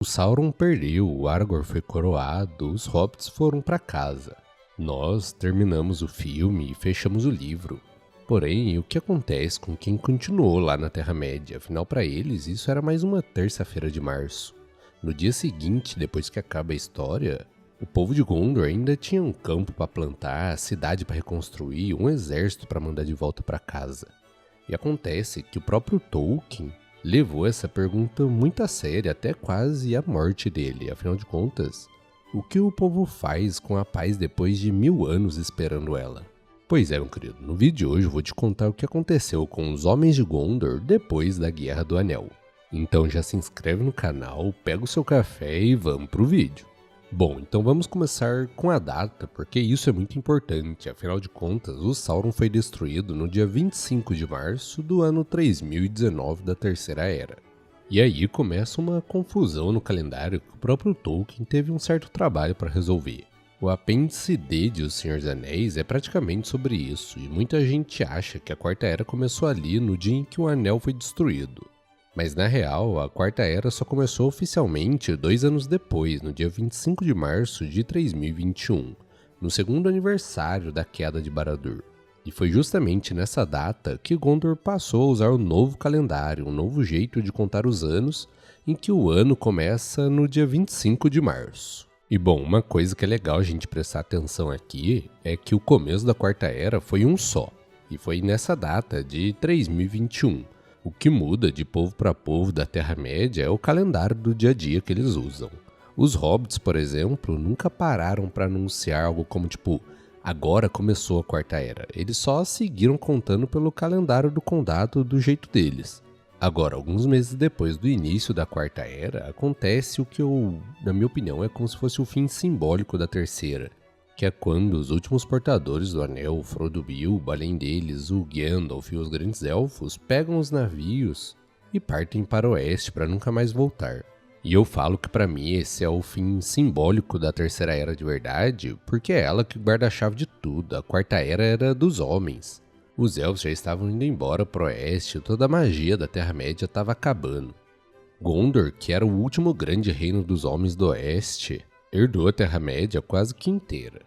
O Sauron perdeu, o Aragorn foi coroado, os hobbits foram para casa. Nós terminamos o filme e fechamos o livro. Porém, o que acontece com quem continuou lá na Terra-média? Afinal, para eles, isso era mais uma terça-feira de março. No dia seguinte, depois que acaba a história, o povo de Gondor ainda tinha um campo para plantar, cidade para reconstruir, um exército para mandar de volta para casa. E acontece que o próprio Tolkien levou essa pergunta muito a sério, até quase a morte dele. Afinal de contas, o que o povo faz com a paz depois de 1000 anos esperando ela? Pois é, meu querido, no vídeo de hoje eu vou te contar o que aconteceu com os Homens de Gondor depois da Guerra do Anel. Então já se inscreve no canal, pega o seu café e vamos pro vídeo. Bom, então vamos começar com a data, porque isso é muito importante. Afinal de contas, o Sauron foi destruído no dia 25 de março do ano 3019 da Terceira Era. E aí começa uma confusão no calendário que o próprio Tolkien teve um certo trabalho para resolver. O apêndice D de O Senhor dos Anéis é praticamente sobre isso, e muita gente acha que a Quarta Era começou ali no dia em que o Anel foi destruído. Mas na real, a Quarta Era só começou oficialmente 2 anos depois, no dia 25 de março de 3021, no segundo aniversário da queda de Barad-dûr. E foi justamente nessa data que Gondor passou a usar o novo calendário, um novo jeito de contar os anos, em que o ano começa no dia 25 de março. E bom, uma coisa que é legal a gente prestar atenção aqui é que o começo da Quarta Era foi um só, e foi nessa data de 3021. O que muda de povo para povo da Terra-média é o calendário do dia a dia que eles usam. Os hobbits, por exemplo, nunca pararam para anunciar algo como tipo, agora começou a Quarta Era. Eles só seguiram contando pelo calendário do condado do jeito deles. Agora, alguns meses depois do início da Quarta Era, acontece o que na minha opinião, é como se fosse o fim simbólico da Terceira, que é quando os últimos portadores do Anel, Frodo e Bilbo, além deles, o Gandalf e os Grandes Elfos, pegam os navios e partem para o oeste para nunca mais voltar. E eu falo que para mim esse é o fim simbólico da Terceira Era de verdade, porque é ela que guarda a chave de tudo. A Quarta Era era dos homens. Os elfos já estavam indo embora para o oeste, toda a magia da Terra-média estava acabando. Gondor, que era o último grande reino dos homens do oeste, herdou a Terra-média quase que inteira.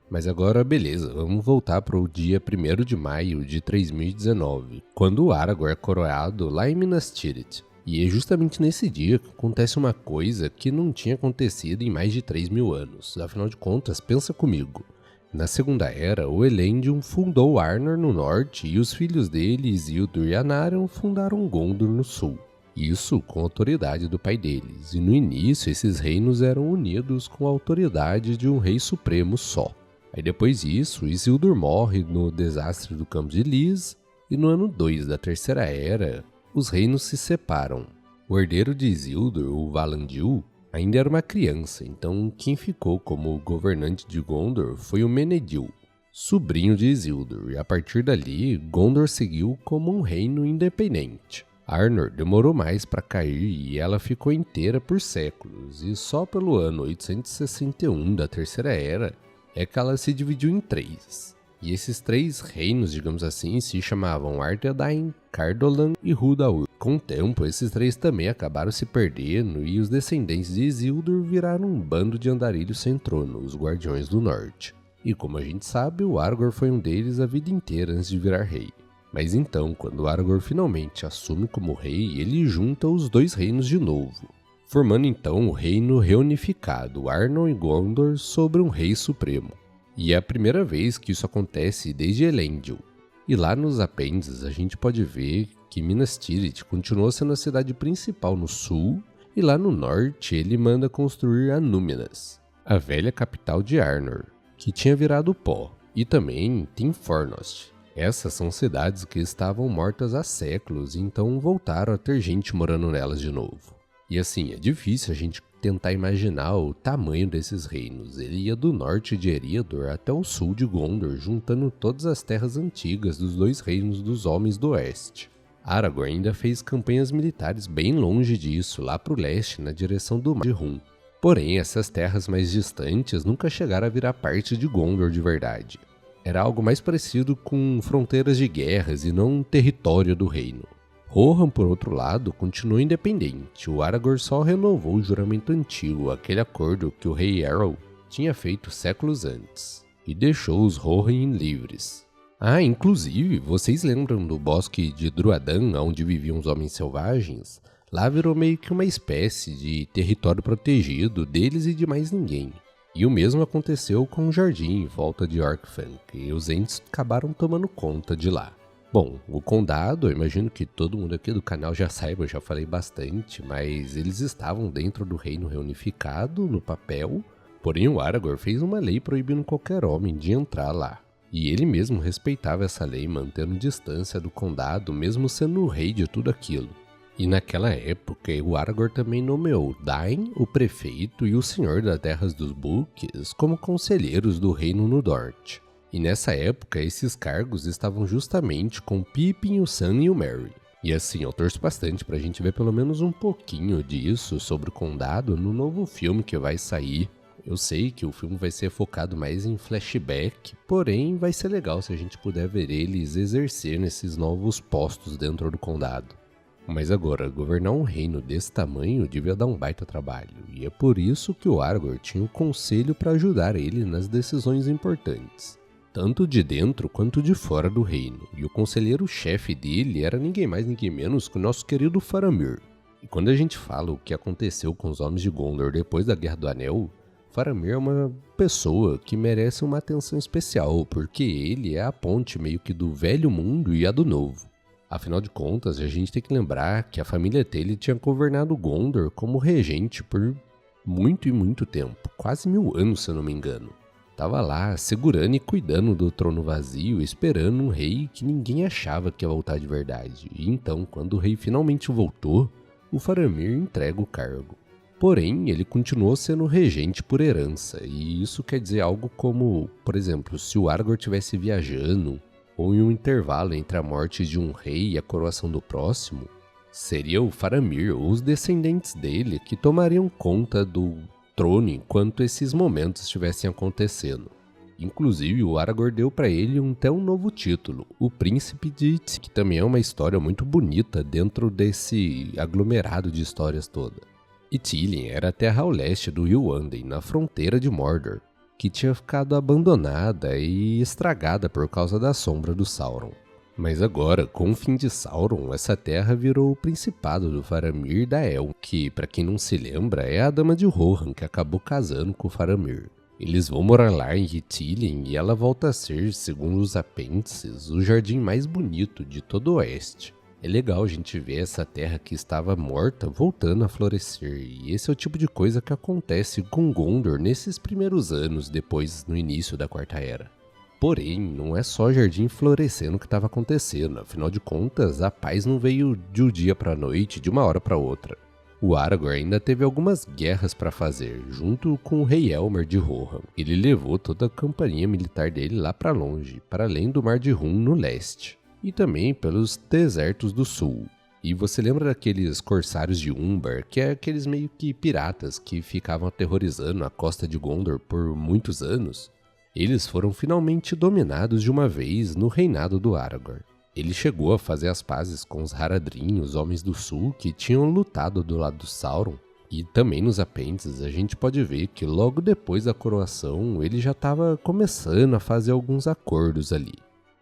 Mas agora, beleza, vamos voltar para o dia 1º de maio de 3019, quando o Aragorn é coroado lá em Minas Tirith. E é justamente nesse dia que acontece uma coisa que não tinha acontecido em mais de 3.000 anos. Afinal de contas, pensa comigo. Na Segunda Era, o Elendil fundou Arnor no norte e os filhos dele, Isildur e Anarion, fundaram Gondor no sul. Isso com a autoridade do pai deles, e no início esses reinos eram unidos com a autoridade de um rei supremo só. Aí depois disso, Isildur morre no desastre do Campo de Lys, e no ano 2 da Terceira Era, os reinos se separam. O herdeiro de Isildur, o Valandil, ainda era uma criança, então quem ficou como governante de Gondor foi o Menedil, sobrinho de Isildur, e a partir dali, Gondor seguiu como um reino independente. Arnor demorou mais para cair e ela ficou inteira por séculos, e só pelo ano 861 da Terceira Era é que ela se dividiu em 3. E esses 3 reinos, digamos assim, se chamavam Arthedain, Cardolan e Húdaud. Com o tempo, esses 3 também acabaram se perdendo e os descendentes de Isildur viraram um bando de andarilhos sem trono, os Guardiões do Norte. E como a gente sabe, o Aragorn foi um deles a vida inteira antes de virar rei. Mas então, quando Aragorn finalmente assume como rei, ele junta os 2 reinos de novo, formando então o reino reunificado, Arnor e Gondor, sobre um rei supremo. E é a primeira vez que isso acontece desde Elendil. E lá nos apêndices a gente pode ver que Minas Tirith continua sendo a cidade principal no sul, e lá no norte ele manda construir Anúminas, a velha capital de Arnor, que tinha virado pó, e também Tinfornost. Essas são cidades que estavam mortas há séculos e então voltaram a ter gente morando nelas de novo. E assim, é difícil a gente tentar imaginar o tamanho desses reinos. Ele ia do norte de Eriador até o sul de Gondor, juntando todas as terras antigas dos 2 reinos dos homens do oeste. Aragorn ainda fez campanhas militares bem longe disso, lá para o leste, na direção do Mar de Hum. Porém, essas terras mais distantes nunca chegaram a virar parte de Gondor de verdade. Era algo mais parecido com fronteiras de guerras e não um território do reino. Rohan, por outro lado, continuou independente. O Aragorn só renovou o juramento antigo, aquele acordo que o rei Errol tinha feito séculos antes, e deixou os Rohan livres. Inclusive, vocês lembram do bosque de Druadan, onde viviam os homens selvagens? Lá virou meio que uma espécie de território protegido deles e de mais ninguém. E o mesmo aconteceu com o jardim em volta de Orkfang, e os Ents acabaram tomando conta de lá. Bom, o condado, eu imagino que todo mundo aqui do canal já saiba, eu já falei bastante, mas eles estavam dentro do reino reunificado no papel, porém o Aragorn fez uma lei proibindo qualquer homem de entrar lá. E ele mesmo respeitava essa lei, mantendo distância do condado, mesmo sendo o rei de tudo aquilo. E naquela época, o Aragorn também nomeou Dain, o prefeito, e o senhor das terras dos Books como conselheiros do reino no norte. E nessa época, esses cargos estavam justamente com Pippin, o Sam e o Merry. E assim, eu torço bastante pra gente ver pelo menos um pouquinho disso sobre o condado no novo filme que vai sair. Eu sei que o filme vai ser focado mais em flashback, porém vai ser legal se a gente puder ver eles exercendo esses novos postos dentro do condado. Mas agora, governar um reino desse tamanho devia dar um baita trabalho, e é por isso que o Aragorn tinha um conselho para ajudar ele nas decisões importantes, tanto de dentro quanto de fora do reino, e o conselheiro-chefe dele era ninguém mais ninguém menos que o nosso querido Faramir. E quando a gente fala o que aconteceu com os Homens de Gondor depois da Guerra do Anel, Faramir é uma pessoa que merece uma atenção especial, porque ele é a ponte meio que do velho mundo e a do novo. Afinal de contas, a gente tem que lembrar que a família dele tinha governado Gondor como regente por muito e muito tempo, quase 1000 anos se eu não me engano. Tava lá segurando e cuidando do trono vazio, esperando um rei que ninguém achava que ia voltar de verdade. E então, quando o rei finalmente voltou, o Faramir entrega o cargo. Porém, ele continuou sendo regente por herança, e isso quer dizer algo como, por exemplo, se o Aragorn estivesse viajando, ou em um intervalo entre a morte de um rei e a coroação do próximo, seria o Faramir ou os descendentes dele que tomariam conta do trono enquanto esses momentos estivessem acontecendo. Inclusive, o Aragorn deu para ele até um novo título, o Príncipe de Ithilien, que também é uma história muito bonita dentro desse aglomerado de histórias toda. Ithilien era a terra ao leste do rio Anden, na fronteira de Mordor, que tinha ficado abandonada e estragada por causa da sombra do Sauron. Mas agora, com o fim de Sauron, essa terra virou o principado do Faramir e da Elm, que, para quem não se lembra, é a dama de Rohan que acabou casando com o Faramir. Eles vão morar lá em Ithilien e ela volta a ser, segundo os apêndices, o jardim mais bonito de todo o oeste. É legal a gente ver essa terra que estava morta voltando a florescer, e esse é o tipo de coisa que acontece com Gondor nesses primeiros anos depois no início da Quarta Era. Porém, não é só jardim florescendo que estava acontecendo, afinal de contas, a paz não veio de um dia para a noite, de uma hora para outra. O Aragorn ainda teve algumas guerras para fazer, junto com o rei Elmer de Rohan. Ele levou toda a companhia militar dele lá para longe, para além do Mar de Rum no leste, e também pelos desertos do sul. E você lembra daqueles corsários de Umbar, que é aqueles meio que piratas que ficavam aterrorizando a costa de Gondor por muitos anos? Eles foram finalmente dominados de uma vez no reinado do Aragorn. Ele chegou a fazer as pazes com os Haradrim, os Homens do Sul, que tinham lutado do lado do Sauron. E também nos apêndices a gente pode ver que logo depois da coroação ele já estava começando a fazer alguns acordos ali.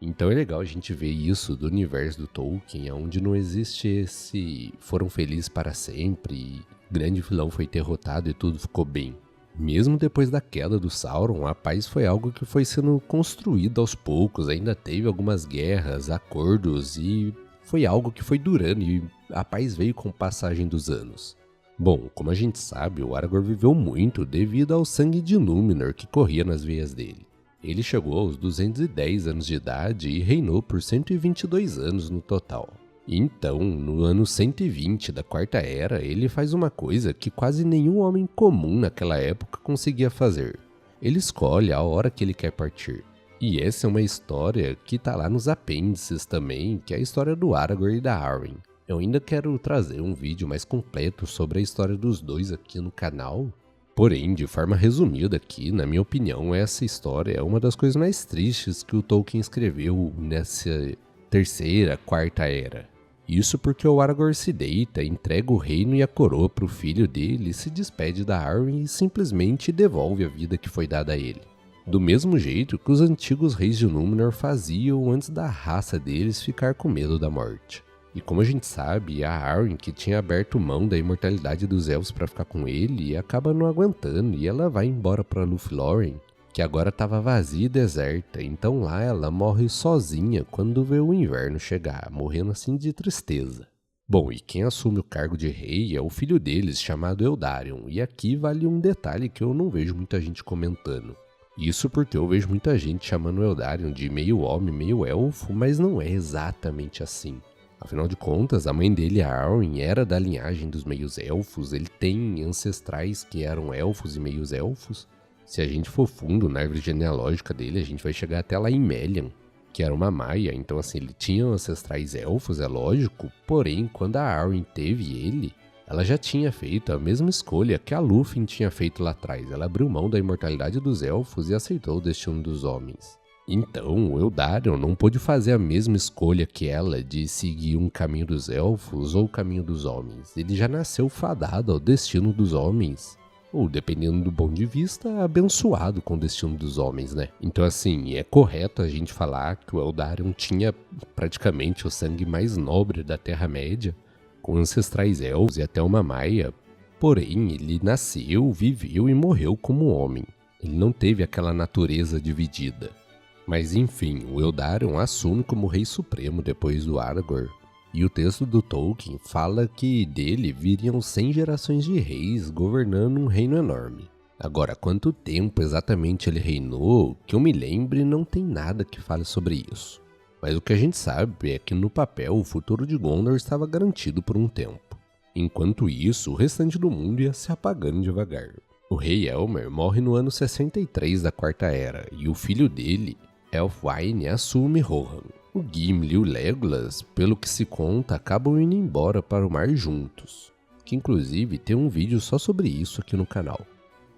Então é legal a gente ver isso do universo do Tolkien, onde não existe esse foram felizes para sempre, e o grande vilão foi derrotado e tudo ficou bem. Mesmo depois da queda do Sauron, a paz foi algo que foi sendo construído aos poucos, ainda teve algumas guerras, acordos e foi algo que foi durando e a paz veio com a passagem dos anos. Bom, como a gente sabe, o Aragorn viveu muito devido ao sangue de Númenor que corria nas veias dele. Ele chegou aos 210 anos de idade e reinou por 122 anos no total. Então, no ano 120 da Quarta Era, ele faz uma coisa que quase nenhum homem comum naquela época conseguia fazer. Ele escolhe a hora que ele quer partir. E essa é uma história que tá lá nos apêndices também, que é a história do Aragorn e da Arwen. Eu ainda quero trazer um vídeo mais completo sobre a história dos dois aqui no canal. Porém, de forma resumida aqui, na minha opinião, essa história é uma das coisas mais tristes que o Tolkien escreveu nessa terceira, quarta era. Isso porque o Aragorn se deita, entrega o reino e a coroa para o filho dele, se despede da Arwen e simplesmente devolve a vida que foi dada a ele. Do mesmo jeito que os antigos reis de Númenor faziam antes da raça deles ficar com medo da morte. E como a gente sabe, a Arwen, que tinha aberto mão da imortalidade dos elfos para ficar com ele, acaba não aguentando e ela vai embora para Lúthien, que agora estava vazia e deserta, então lá ela morre sozinha quando vê o inverno chegar, morrendo assim de tristeza. Bom, e quem assume o cargo de rei é o filho deles, chamado Eldarion, e aqui vale um detalhe que eu não vejo muita gente comentando. Isso porque eu vejo muita gente chamando o Eldarion de meio homem, meio elfo, mas não é exatamente assim. Afinal de contas, a mãe dele, a Arwen, era da linhagem dos meios elfos, ele tem ancestrais que eram elfos e meios elfos. Se a gente for fundo na árvore genealógica dele, a gente vai chegar até lá em Melian, que era uma maia, então assim, ele tinha ancestrais elfos, é lógico, porém, quando a Arwen teve ele, ela já tinha feito a mesma escolha que a Lúthien tinha feito lá atrás, ela abriu mão da imortalidade dos elfos e aceitou o destino dos homens. Então, o Eldarion não pôde fazer a mesma escolha que ela de seguir um caminho dos elfos ou o caminho dos homens, ele já nasceu fadado ao destino dos homens. Ou, dependendo do ponto de vista, abençoado com o destino dos homens, né? Então, assim, é correto a gente falar que o Eldarion tinha praticamente o sangue mais nobre da Terra-média, com ancestrais elfos e até uma maia, porém, ele nasceu, viveu e morreu como homem. Ele não teve aquela natureza dividida. Mas, enfim, o Eldarion assume como rei supremo depois do Aragorn. E o texto do Tolkien fala que dele viriam 100 gerações de reis governando um reino enorme. Agora, quanto tempo exatamente ele reinou, que eu me lembre, não tem nada que fale sobre isso. Mas o que a gente sabe é que no papel o futuro de Gondor estava garantido por um tempo. Enquanto isso, o restante do mundo ia se apagando devagar. O rei Elmer morre no ano 63 da Quarta Era e o filho dele, Elfwine, assume Rohan. O Gimli e o Legolas, pelo que se conta, acabam indo embora para o mar juntos, que inclusive tem um vídeo só sobre isso aqui no canal.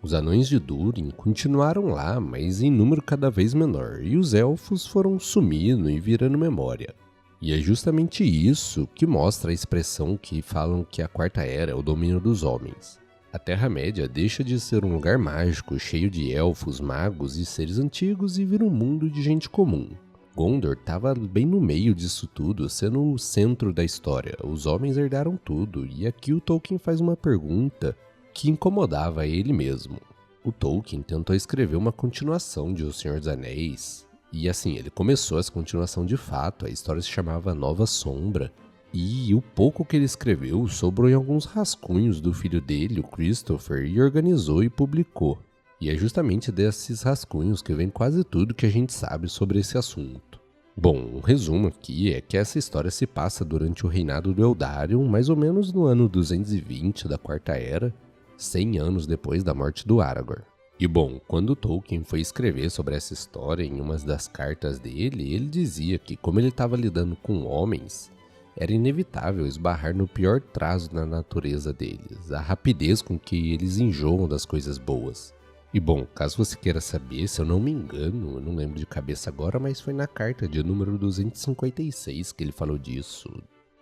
Os anões de Durin continuaram lá, mas em número cada vez menor, e os elfos foram sumindo e virando memória. E é justamente isso que mostra a expressão que falam que a Quarta Era é o domínio dos homens. A Terra-média deixa de ser um lugar mágico, cheio de elfos, magos e seres antigos e vira um mundo de gente comum. Gondor estava bem no meio disso tudo, sendo o centro da história. Os homens herdaram tudo, e aqui o Tolkien faz uma pergunta que incomodava ele mesmo. O Tolkien tentou escrever uma continuação de O Senhor dos Anéis, e assim, ele começou essa continuação de fato, a história se chamava Nova Sombra, e o pouco que ele escreveu sobrou em alguns rascunhos do filho dele, o Christopher, e organizou e publicou. E é justamente desses rascunhos que vem quase tudo que a gente sabe sobre esse assunto. Bom, um resumo aqui é que essa história se passa durante o reinado do Eldarion, mais ou menos no ano 220 da Quarta Era, 100 anos depois da morte do Aragorn. E bom, quando Tolkien foi escrever sobre essa história em uma das cartas dele, ele dizia que como ele estava lidando com homens, era inevitável esbarrar no pior traço da natureza deles, a rapidez com que eles enjoam das coisas boas. E bom, caso você queira saber, se eu não me engano, eu não lembro de cabeça agora, mas foi na carta de número 256 que ele falou disso.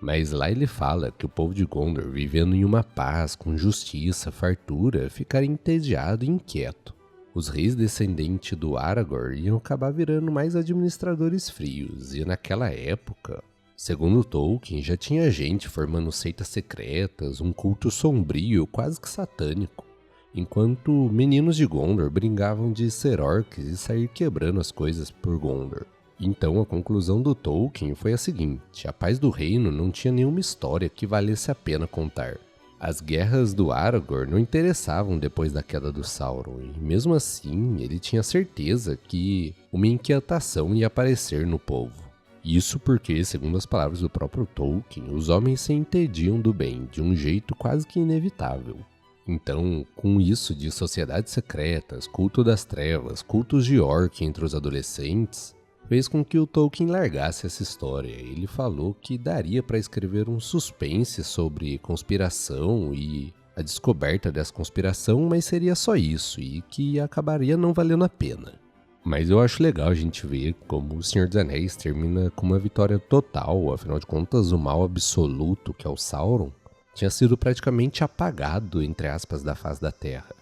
Mas lá ele fala que o povo de Gondor, vivendo em uma paz, com justiça, fartura, ficaria entediado e inquieto. Os reis descendentes do Aragorn iam acabar virando mais administradores frios, e naquela época, segundo Tolkien, já tinha gente formando seitas secretas, um culto sombrio, quase que satânico. Enquanto meninos de Gondor brincavam de ser orcs e sair quebrando as coisas por Gondor. Então a conclusão do Tolkien foi a seguinte: a paz do reino não tinha nenhuma história que valesse a pena contar. As guerras do Aragorn não interessavam depois da queda do Sauron, e mesmo assim ele tinha certeza que uma inquietação ia aparecer no povo. Isso porque, segundo as palavras do próprio Tolkien, os homens se entendiam do bem de um jeito quase que inevitável. Então, com isso de sociedades secretas, culto das trevas, cultos de orc entre os adolescentes, fez com que o Tolkien largasse essa história. Ele falou que daria para escrever um suspense sobre conspiração e a descoberta dessa conspiração, mas seria só isso, e que acabaria não valendo a pena. Mas eu acho legal a gente ver como o Senhor dos Anéis termina com uma vitória total. Afinal de contas, o mal absoluto, que é o Sauron, tinha sido praticamente apagado, entre aspas, da face da Terra.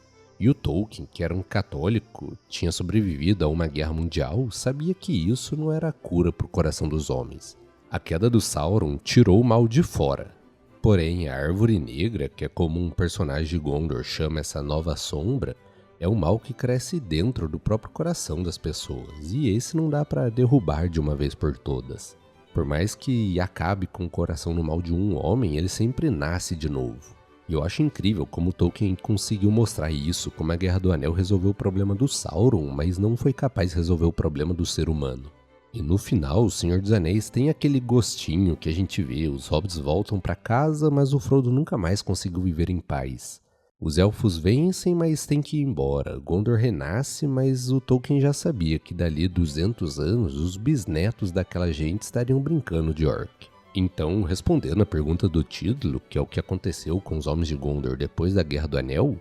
E o Tolkien, que era um católico, tinha sobrevivido a uma guerra mundial, sabia que isso não era a cura para o coração dos homens. A queda do Sauron tirou o mal de fora. Porém, a Árvore Negra, que é como um personagem de Gondor chama essa nova sombra, é um mal que cresce dentro do próprio coração das pessoas, e esse não dá para derrubar de uma vez por todas. Por mais que acabe com o coração no mal de um homem, ele sempre nasce de novo. E eu acho incrível como Tolkien conseguiu mostrar isso, como a Guerra do Anel resolveu o problema do Sauron, mas não foi capaz de resolver o problema do ser humano. E no final, o Senhor dos Anéis tem aquele gostinho que a gente vê, os hobbits voltam para casa, mas o Frodo nunca mais conseguiu viver em paz. Os elfos vencem, mas tem que ir embora. Gondor renasce, mas o Tolkien já sabia que dali 200 anos os bisnetos daquela gente estariam brincando de orc. Então, respondendo à pergunta do título, que é o que aconteceu com os Homens de Gondor depois da Guerra do Anel,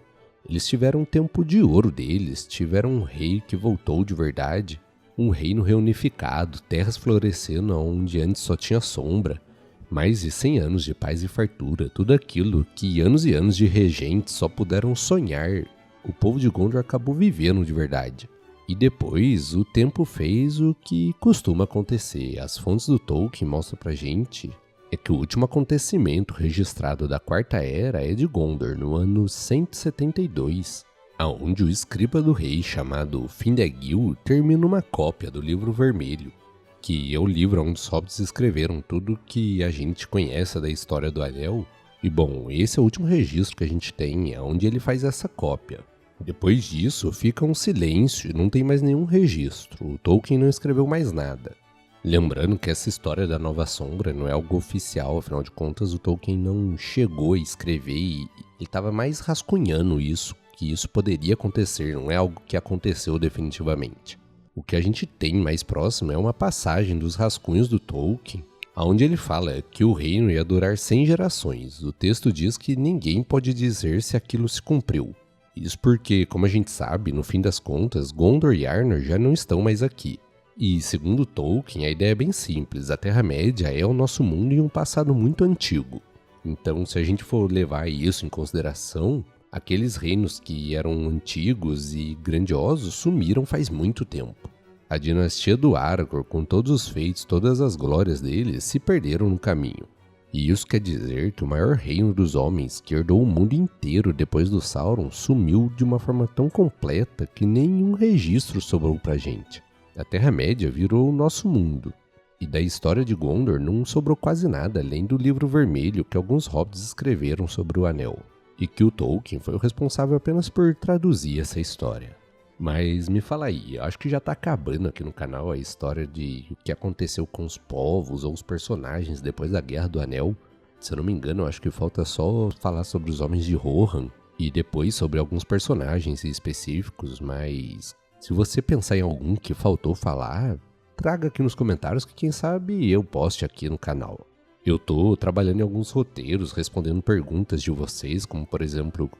eles tiveram um tempo de ouro deles, tiveram um rei que voltou de verdade, um reino reunificado, terras florescendo onde antes só tinha sombra, mais de 100 anos de paz e fartura, tudo aquilo que anos e anos de regentes só puderam sonhar, o povo de Gondor acabou vivendo de verdade. E depois, o tempo fez o que costuma acontecer. As fontes do Tolkien mostram pra gente é que o último acontecimento registrado da Quarta Era é de Gondor, no ano 172, aonde o escriba do rei, chamado Findaegil, termina uma cópia do Livro Vermelho, que é o livro onde os hobbits escreveram tudo que a gente conhece da história do Anel. E bom, esse é o último registro que a gente tem, é onde ele faz essa cópia. Depois disso, fica um silêncio e não tem mais nenhum registro. O Tolkien não escreveu mais nada. Lembrando que essa história da Nova Sombra não é algo oficial, afinal de contas o Tolkien não chegou a escrever e ele estava mais rascunhando isso, que isso poderia acontecer, não é algo que aconteceu definitivamente. O que a gente tem mais próximo é uma passagem dos rascunhos do Tolkien, onde ele fala que o reino ia durar 100 gerações. O texto diz que ninguém pode dizer se aquilo se cumpriu. Isso porque, como a gente sabe, no fim das contas, Gondor e Arnor já não estão mais aqui. E, segundo Tolkien, a ideia é bem simples, a Terra-média é o nosso mundo em um passado muito antigo. Então, se a gente for levar isso em consideração, aqueles reinos que eram antigos e grandiosos sumiram faz muito tempo. A dinastia do Aragorn, com todos os feitos, todas as glórias deles, se perderam no caminho. E isso quer dizer que o maior reino dos homens, que herdou o mundo inteiro depois do Sauron, sumiu de uma forma tão completa que nenhum registro sobrou pra gente. A Terra-média virou o nosso mundo. E da história de Gondor não sobrou quase nada, além do Livro Vermelho que alguns hobbits escreveram sobre o Anel. E que o Tolkien foi o responsável apenas por traduzir essa história. Mas me fala aí, acho que já tá acabando aqui no canal a história de o que aconteceu com os povos ou os personagens depois da Guerra do Anel. Se eu não me engano, acho que falta só falar sobre os Homens de Rohan e depois sobre alguns personagens específicos, mas se você pensar em algum que faltou falar, traga aqui nos comentários que quem sabe eu poste aqui no canal. Eu tô trabalhando em alguns roteiros, respondendo perguntas de vocês, como por exemplo,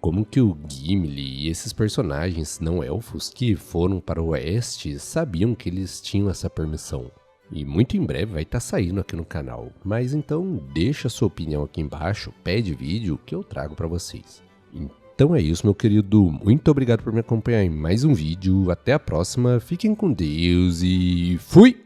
como que o Gimli e esses personagens não elfos que foram para o oeste sabiam que eles tinham essa permissão. E muito em breve vai estar saindo aqui no canal. Mas então deixa a sua opinião aqui embaixo, pede vídeo que eu trago para vocês. Então é isso, meu querido. Muito obrigado por me acompanhar em mais um vídeo. Até a próxima, fiquem com Deus e fui!